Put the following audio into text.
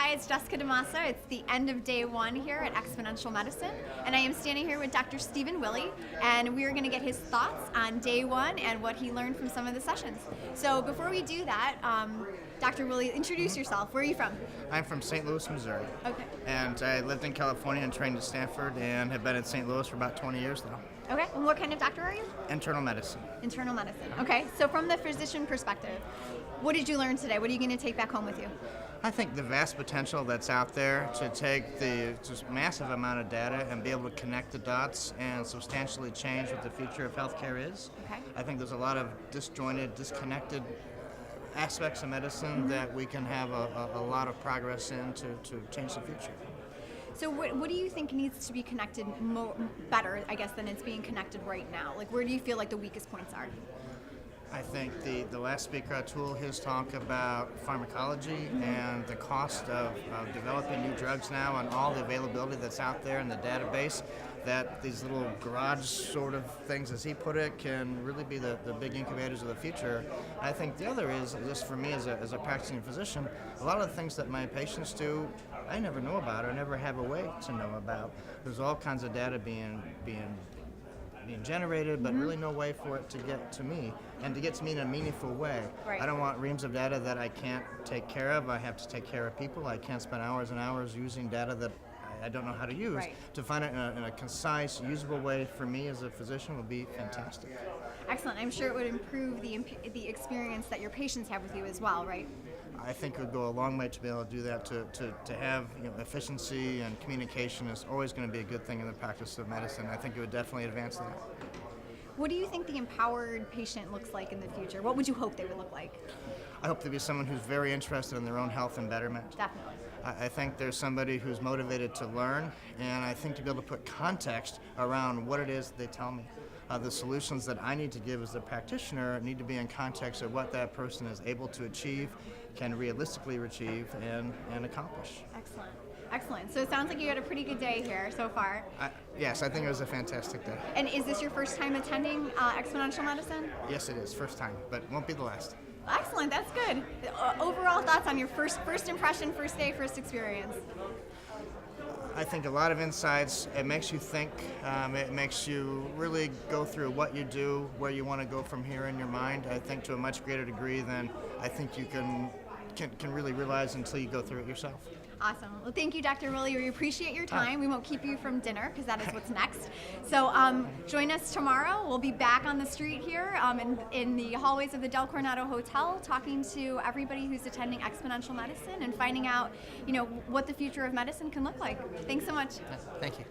Hi, it's Jessica DaMassa. It's the end of day one here at Exponential Medicine, and I am standing here with Dr. Stephen Willey, and we are going to get his thoughts on day one and what he learned from some of the sessions. So before we do that, Dr. Willey, introduce yourself. Where are you from? I'm from St. Louis, Missouri. Okay. And I lived in California and trained at Stanford and have been at St. Louis for about 20 years now. Okay, and what kind of doctor are you? Internal medicine. Internal medicine. Okay, so from the physician perspective, what did you learn today? What are you going to take back home with you? I think the vast potential that's out there to take the just massive amount of data and be able to connect the dots and substantially change what the future of healthcare is. Okay. I think there's a lot of disjointed, disconnected aspects of medicine that we can have a lot of progress in to change the future. So what do you think needs to be connected better, I guess, than it's being connected right now? Like, where do you feel like the weakest points are? I think the last speaker, Atul, his talk about pharmacology and the cost of developing new drugs now and all the availability that's out there in the database, that these little garage sort of things, as he put it, can really be the big incubators of the future. I think the other is, just for me as a practicing physician, a lot of the things that my patients do, I never know about or never have a way to know about. There's all kinds of data being generated, but really no way for it to get to me, and to get to me in a meaningful way. Right. I don't want reams of data that I can't take care of. I have to take care of people. I can't spend hours and hours using data that I don't know how to use. Right. To find it in a concise, usable way for me as a physician would be fantastic. Excellent. I'm sure it would improve the experience that your patients have with you as well, right? I think it would go a long way to be able to do that. To have efficiency and communication is always going to be a good thing in the practice of medicine. I think it would definitely advance that. What do you think the empowered patient looks like in the future? What would you hope they would look like? I hope to be someone who's very interested in their own health and betterment. Definitely. I think there's somebody who's motivated to learn, and I think to be able to put context around what it is they tell me. The solutions that I need to give as a practitioner need to be in context of what that person is able to achieve, can realistically achieve, and accomplish. Excellent. Excellent. So it sounds like you had a pretty good day here so far. Yes, I think it was a fantastic day. And is this your first time attending Exponential Medicine? Yes, it is. First time, but won't be the last. Excellent. That's good. Overall thoughts on your first impression, first day, first experience? I think a lot of insights. It makes you think. It makes you really go through what you do, where you want to go from here in your mind. I think to a much greater degree than I think you can really realize until you go through it yourself. Awesome. Well, thank you, Dr. Willey. We appreciate your time. We won't keep you from dinner because that is what's next. So join us tomorrow. We'll be back on the street here in the hallways of the Del Coronado Hotel, talking to everybody who's attending Exponential Medicine and finding out, what the future of medicine can look like. Thanks so much. Thank you.